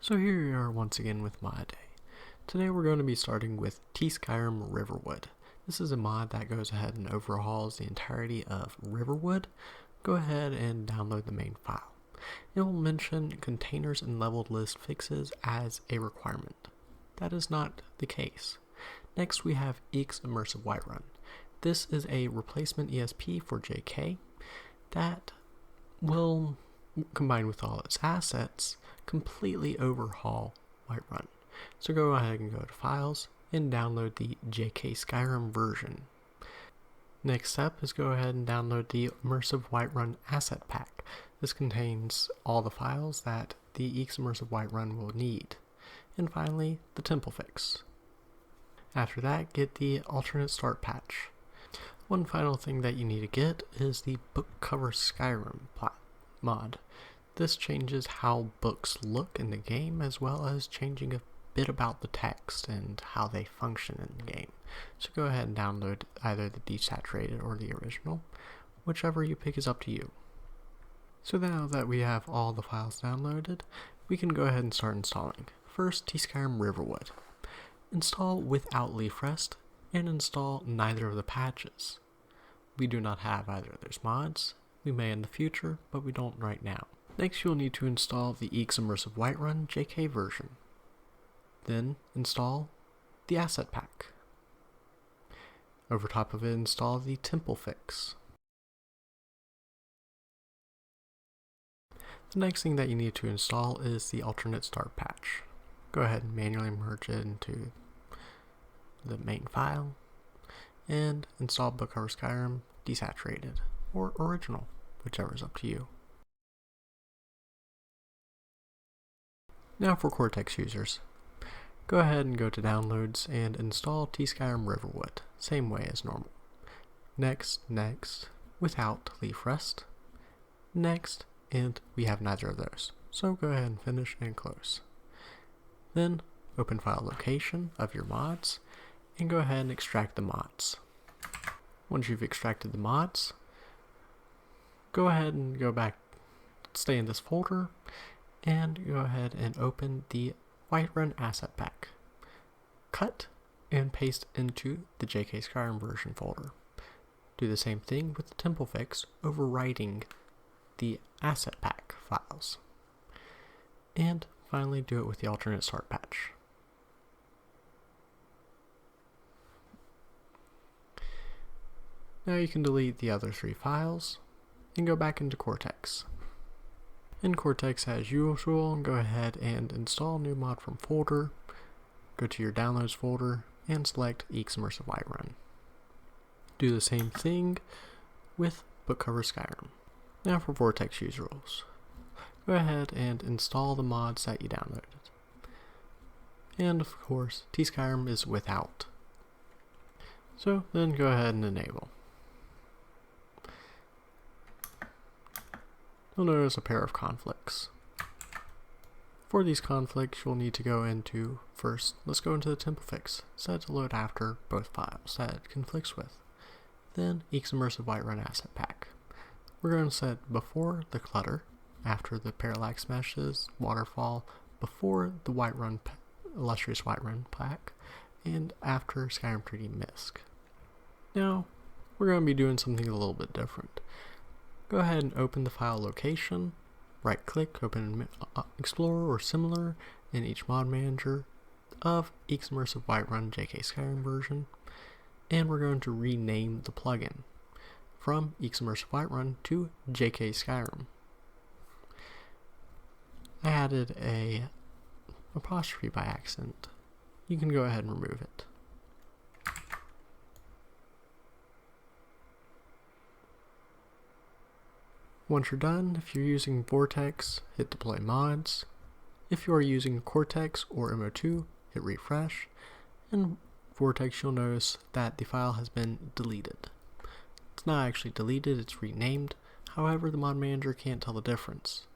So here we are once again with Mod Day. Today we're going to be starting with Skyrim Riverwood. This is a mod that goes ahead and overhauls the entirety of Riverwood. Go ahead and download the main file. It will mention containers and leveled list fixes as a requirement. That is not the case. Next we have Eeks Immersive Whiterun. This is a replacement ESP for JK that will, combined with all its assets, completely overhaul Whiterun. So go ahead and go to Files and download the JK Skyrim version. Next step is go ahead and download the Immersive Whiterun Asset Pack. This contains all the files that the Eeks Immersive Whiterun will need. And finally, the temple fix. After that, get the alternate start patch. One final thing that you need to get is the book cover Skyrim mod. This changes how books look in the game, as well as changing a bit about the text and how they function in the game. So go ahead and download either the desaturated or the original. Whichever you pick is up to you. So now that we have all the files downloaded, we can go ahead and start installing. First, Skyrim Riverwood. Install without leaf rest and install neither of the patches. We do not have either of those mods. We may in the future, but we don't right now. Next, you'll need to install the Eeks Immersive Whiterun JK version. Then, install the Asset Pack. Over top of it, install the Temple Fix. The next thing that you need to install is the Alternate Start Patch. Go ahead and manually merge it into the main file, and install Book Cover Skyrim Desaturated, or Original, whichever is up to you. Now for Cortex users. Go ahead and go to Downloads and install Skyrim Riverwood, same way as normal. Next, without leaf rest. Next, and we have neither of those. So go ahead and finish and close. Then, open file location of your mods, and go ahead and extract the mods. Once you've extracted the mods, go ahead and go back, stay in this folder, and go ahead and open the Whiterun Asset Pack. Cut and paste into the JK Skyrim version folder. Do the same thing with the temple fix, overwriting the Asset Pack files. And finally do it with the alternate start patch. Now you can delete the other three files and go back into Cortex. In Cortex, as usual, go ahead and install new mod from folder, go to your downloads folder, and select Eeks Immersive Whiterun. Do the same thing with Book Cover Skyrim. Now for Vortex user rules. Go ahead and install the mods that you downloaded. And of course, Skyrim is without. So then go ahead and enable. You'll notice a pair of conflicts. For these conflicts, you'll need to go into, first, let's go into the temple fix, set to load after both files that it conflicts with. Then, Eeks Immersive Whiterun Asset Pack. We're going to set before the clutter, after the parallax meshes, waterfall, before the illustrious Whiterun pack, and after Skyrim 3D Misc. Now, we're going to be doing something a little bit different. Go ahead and open the file location, right click, open Explorer or similar in each mod manager of Eeks Immersive Whiterun JK Skyrim version, and we're going to rename the plugin from Eeks Immersive Whiterun to JK Skyrim. I added a apostrophe by accident. You can go ahead and remove it. Once you're done, if you're using Vortex, hit Deploy Mods. If you are using Cortex or MO2, hit Refresh. And Vortex, you'll notice that the file has been deleted. It's not actually deleted, it's renamed. However, the mod manager can't tell the difference.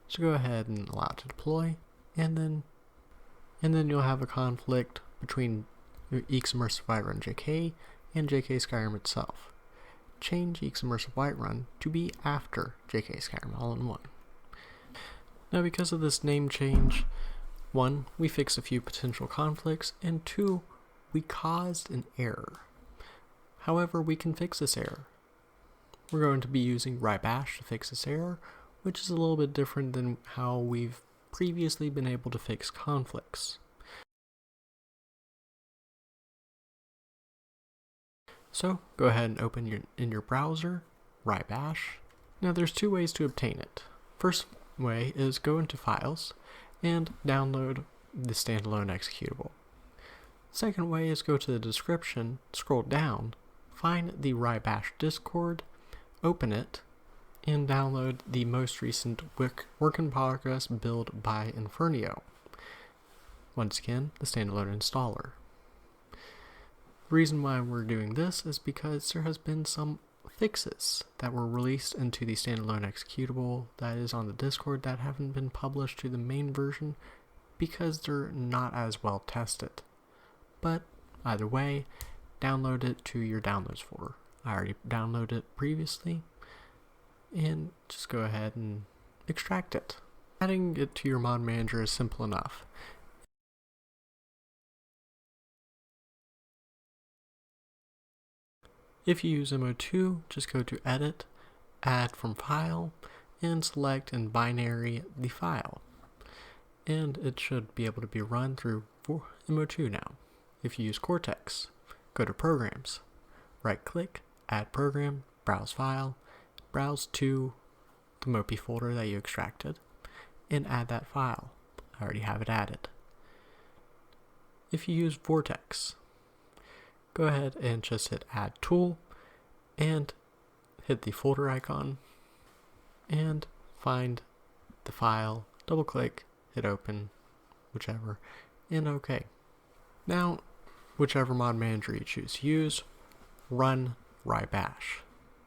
So go ahead and allow it to deploy, and then you'll have a conflict between Eeks Immersive Whiterun JK and JK Skyrim itself. Change Eeks Immersive Whiterun to be after JK Skyrim all in one. Now because of this name change, 1, we fixed a few potential conflicts, and 2, we caused an error. However, we can fix this error. We're going to be using Wrye Bash to fix this error, which is a little bit different than how we've previously been able to fix conflicts. So go ahead and open in your browser Wrye Bash. Now there's 2 ways to obtain it. First way is go into Files and download the standalone executable. Second way is go to the description, scroll down, find the Wrye Bash Discord, open it, and download the most recent work in progress build by Infernio. Once again, the standalone installer. The reason why we're doing this is because there has been some fixes that were released into the standalone executable that is on the Discord that haven't been published to the main version because they're not as well tested. But either way, download it to your downloads folder. I already downloaded it previously, and just go ahead and extract it. Adding it to your mod manager is simple enough. If you use MO2, just go to Edit, Add from File, and select in binary the file. And it should be able to be run through MO2 now. If you use Cortex, go to Programs, right-click, Add Program, Browse File, browse to the Mopey folder that you extracted, and add that file. I already have it added. If you use Vortex, go ahead and just hit Add Tool, and hit the folder icon, and find the file, double-click, hit Open, whichever, and OK. Now, whichever mod manager you choose to use, run Wrye Bash.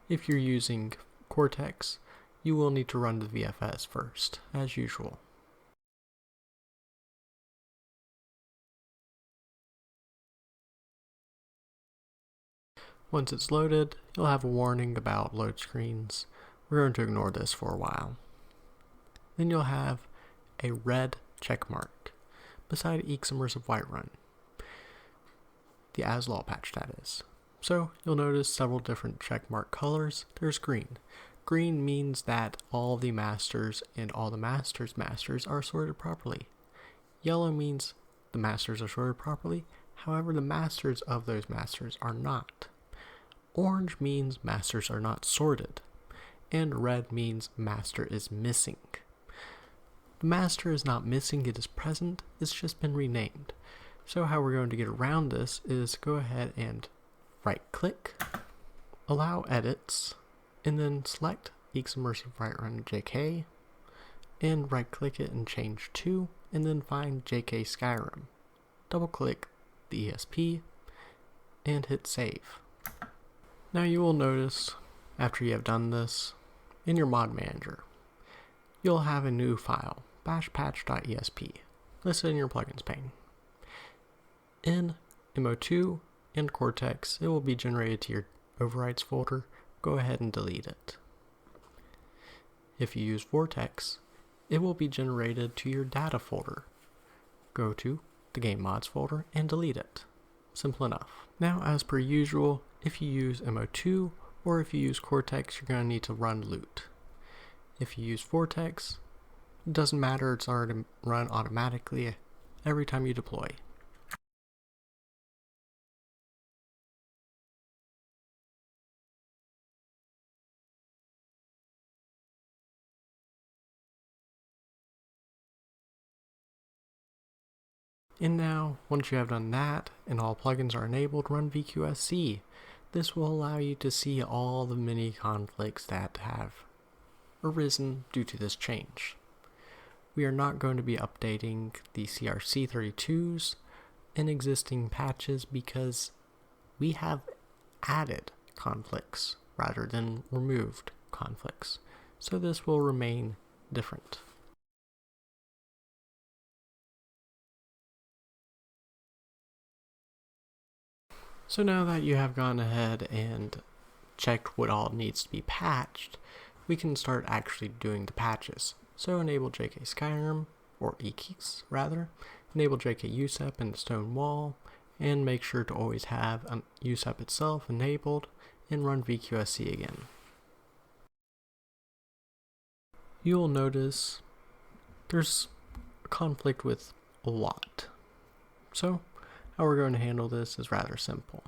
If you're using Cortex, you will need to run the VFS first, as usual. Once it's loaded, you'll have a warning about load screens. We're going to ignore this for a while. Then you'll have a red check mark beside eeks Immersive Whiterun. The ASLaw patch, that is. So you'll notice several different checkmark colors. There's green. Green means that all the masters and all the masters are sorted properly. Yellow means the masters are sorted properly, however the masters of those masters are not. Orange means masters are not sorted, and red means master is missing. The master is not missing, it is present, it's just been renamed. So how we're going to get around this is go ahead and right-click, allow edits, and then select eeks Immersive Whiterun JK, and right-click it and change to, and then find JK Skyrim. Double-click the ESP, and hit save. Now you will notice, after you have done this, in your mod manager, you'll have a new file, bashpatch.esp, listed in your plugins pane. In MO2 and Cortex, it will be generated to your overwrites folder. Go ahead and delete it. If you use Vortex, it will be generated to your data folder. Go to the game mods folder and delete it. Simple enough. Now, as per usual, if you use MO2 or if you use Cortex, you're going to need to run loot. If you use Vortex, it doesn't matter, it's already run automatically every time you deploy. And now, once you have done that, and all plugins are enabled, run VQSC. This will allow you to see all the mini conflicts that have arisen due to this change. We are not going to be updating the CRC32s in existing patches because we have added conflicts rather than removed conflicts. So this will remain different. So now that you have gone ahead and checked what all needs to be patched, we can start actually doing the patches. So enable JK Skyrim or eeks rather, enable JK USEP in the stone wall, and make sure to always have USEP itself enabled, and run VQSC again. You'll notice there's a conflict with a lot. So, how we're going to handle this is rather simple.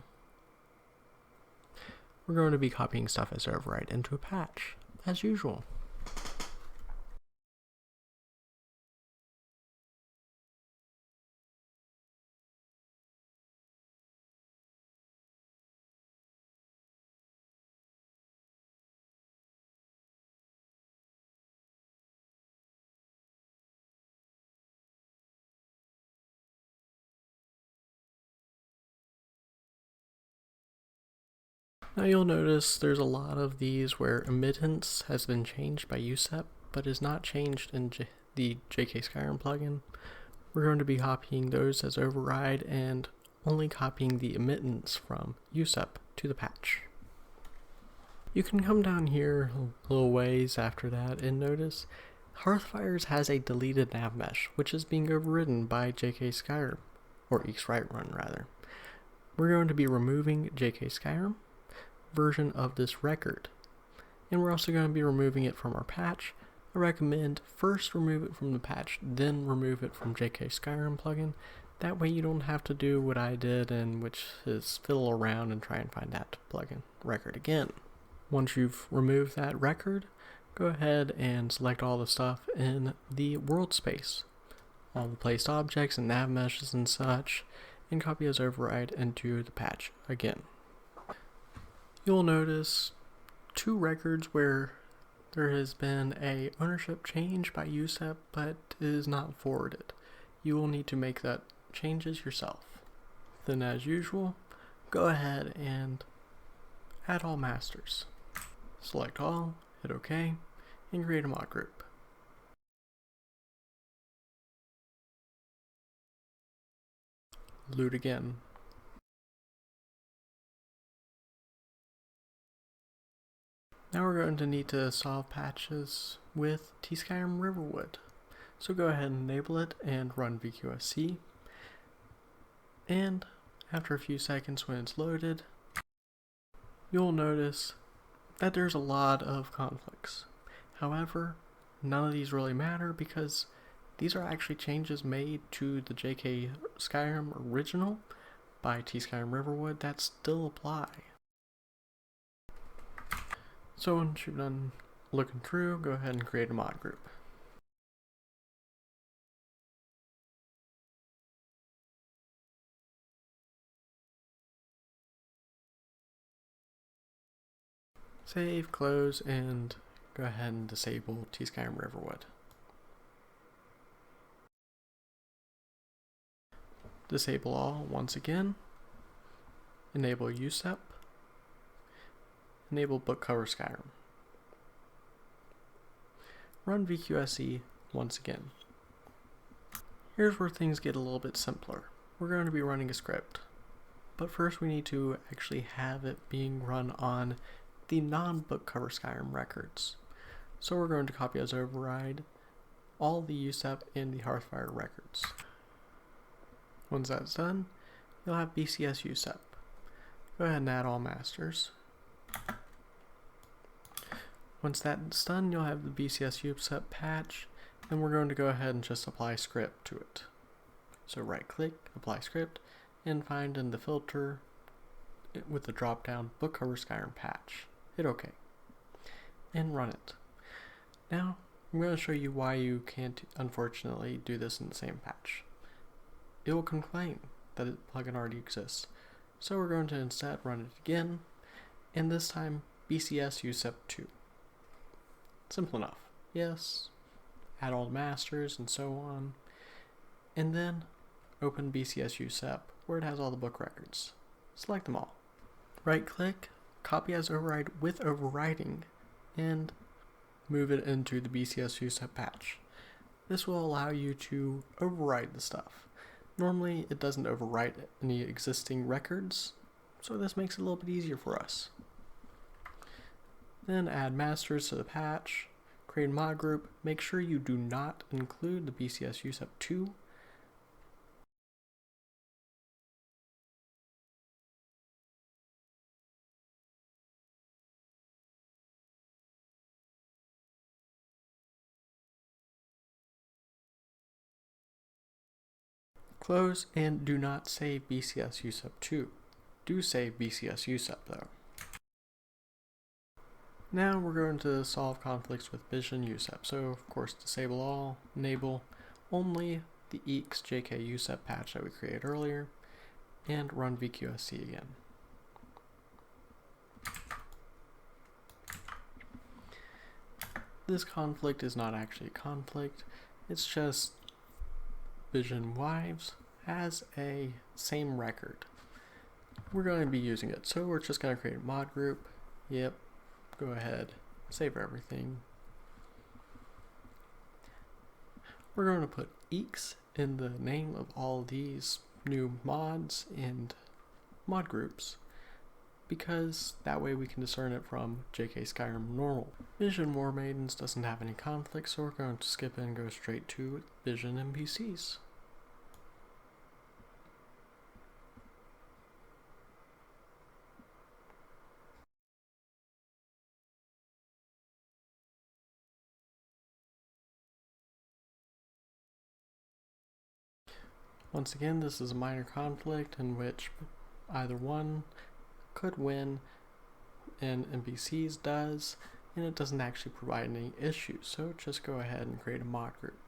We're going to be copying stuff as overwrite into a patch, as usual. Now you'll notice there's a lot of these where emittance has been changed by USEP, but is not changed in the JK Skyrim plugin. We're going to be copying those as override and only copying the emittance from USEP to the patch. You can come down here a little ways after that and notice Hearthfires has a deleted nav mesh, which is being overridden by JK Skyrim, or eeks Whiterun rather. We're going to be removing JK Skyrim version of this record, and we're also going to be removing it from our patch. I recommend first remove it from the patch, then remove it from JK Skyrim plugin. That way you don't have to do what I did, and which is fiddle around and try and find that plugin record again. Once you've removed that record, go ahead and select all the stuff in the world space, all the placed objects and nav meshes and such, and copy as override into the patch again. You'll notice two records where there has been a ownership change by USEP, but it is not forwarded. You will need to make that changes yourself. Then as usual, go ahead and add all masters. Select all, hit OK, and create a mod group. Loot again. Now we're going to need to solve patches with Skyrim Riverwood. So go ahead and enable it and run VQSC. And after a few seconds when it's loaded, you'll notice that there's a lot of conflicts. However, none of these really matter because these are actually changes made to the JK Skyrim original by Skyrim Riverwood that still apply. So once you're done looking through, go ahead and create a mod group. Save, close, and go ahead and disable Skyrim Riverwood. Disable all once again. Enable USEP. Enable book cover Skyrim. Run VQSC once again. Here's where things get a little bit simpler. We're going to be running a script, but first we need to actually have it being run on the non-book cover Skyrim records. So we're going to copy as override all the USEP and the Hearthfire records. Once that's done, you'll have BCS USEP. Go ahead and add all masters. Once that's done, you'll have the BCS USEP patch, and we're going to go ahead and just apply script to it. So right click, apply script, and find in the filter with the drop down book cover Skyrim patch. Hit OK. And run it. Now, I'm going to show you why you can't unfortunately do this in the same patch. It will complain that the plugin already exists. So we're going to instead run it again, and this time BCS USEP 2. Simple enough. Yes, add all the masters and so on, and then open BCS USEP where it has all the book records. Select them all. Right click, copy as override with overwriting, and move it into the BCS USEP patch. This will allow you to overwrite the stuff. Normally it doesn't overwrite any existing records, so this makes it a little bit easier for us. Then add masters to the patch, create a mod group. Make sure you do not include the BCS USEP2. Close and do not save BCS USEP2. Do save BCS USEP though. Now we're going to solve conflicts with Vision USEP. So of course disable all, enable only the eeks JK USEP patch that we created earlier, and run VQSC again. This conflict is not actually a conflict, it's just Vision Wives has a same record. We're going to be using it, so we're just going to create a mod group. Yep, go ahead, save everything. We're going to put eeks in the name of all these new mods and mod groups, because that way we can discern it from JK Skyrim normal. Vision War Maidens doesn't have any conflict, so we're going to skip and go straight to Vision NPCs. Once again, this is a minor conflict in which either one could win and NPCs does, and it doesn't actually provide any issues, so just go ahead and create a mod group.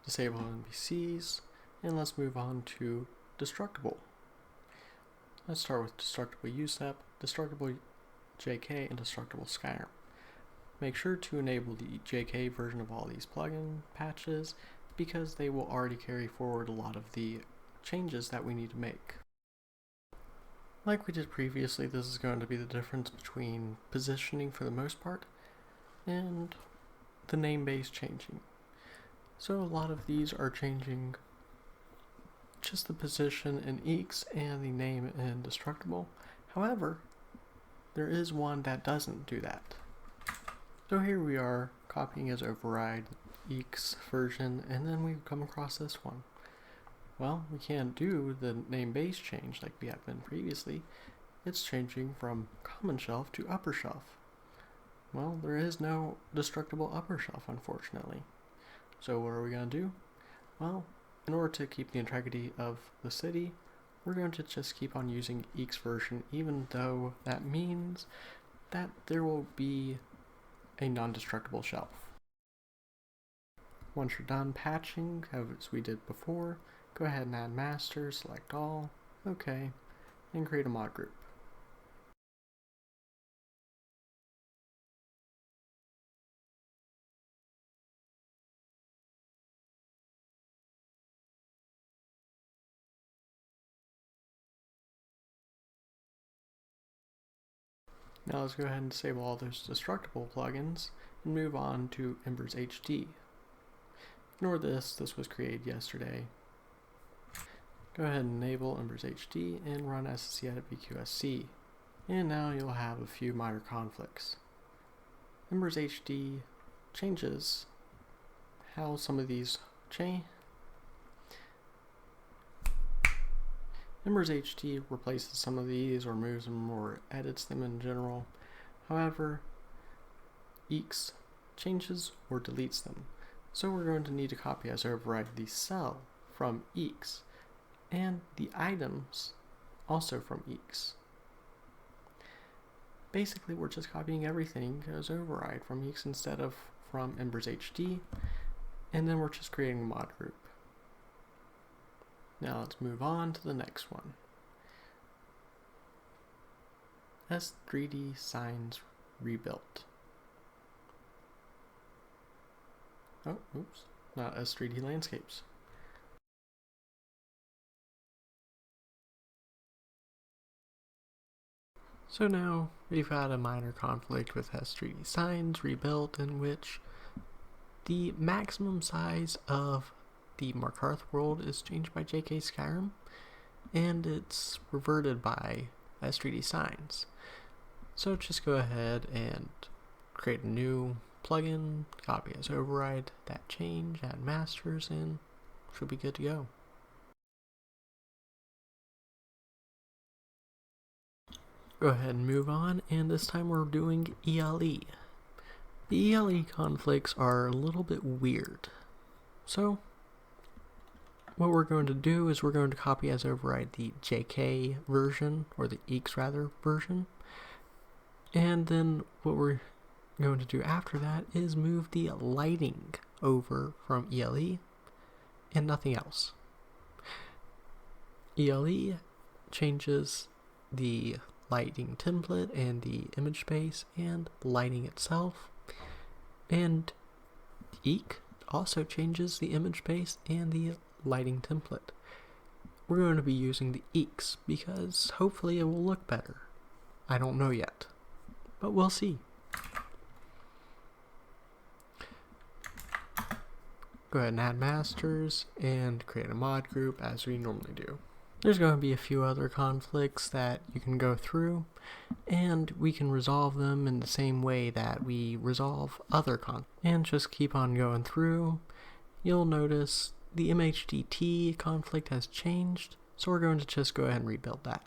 Disable NPCs, and let's move on to Destructible. Let's start with Destructible USEP, Destructible JK, and Destructible Skyrim. Make sure to enable the JK version of all these plugin patches, because they will already carry forward a lot of the changes that we need to make. Like we did previously, this is going to be the difference between positioning for the most part and the name base changing. So a lot of these are changing just the position in eeks and the name in Destructible. However, there is one that doesn't do that. So here we are copying as override eeks version, and then we come across this one. Well, we can't do the name base change like we have been previously. It's changing from common shelf to upper shelf. Well, there is no Destructible upper shelf, unfortunately. So what are we going to do? Well, in order to keep the integrity of the city, we're going to just keep on using eeks version, even though that means that there will be a non-destructible shelf. Once you're done patching, as we did before, go ahead and add master, select all, okay, and create a mod group. Now let's go ahead and disable all those Destructible plugins and move on to Embers HD. Ignore this was created yesterday. Go ahead and enable Embers HD and run SSC edit VQSC. And now you'll have a few minor conflicts. Embers HD changes how some of these change. Embers HD replaces some of these, or moves them, or edits them in general. However, eeks changes or deletes them. So we're going to need to copy as override the cell from eeks, and the items also from eeks. Basically, we're just copying everything as override from eeks instead of from Embers HD, and then we're just creating a mod group. Now let's move on to the next one. S3D Signs Rebuilt. Oh, oops, not S3D Landscapes. So now we've had a minor conflict with S3D signs rebuilt, in which the maximum size of the Markarth world is changed by JK Skyrim, and it's reverted by S3D signs. So just go ahead and create a new plugin, copy as override that change, add masters, and should be good to go. Go ahead and move on, and this time we're doing ELE. The ELE conflicts are a little bit weird. So what we're going to do is we're going to copy as override the JK version, or the eeks rather, version. And then what we're going to do after that is move the lighting over from ELE and nothing else. ELE changes the lighting template and the image space and lighting itself, and eek also changes the image space and the lighting template. We're going to be using the eeks because hopefully it will look better. I don't know yet, but we'll see. Go ahead and add masters and create a mod group as we normally do. There's going to be a few other conflicts that you can go through, and we can resolve them in the same way that we resolve other conflicts. And just keep on going through. You'll notice the MHDT conflict has changed, so we're going to just go ahead and rebuild that.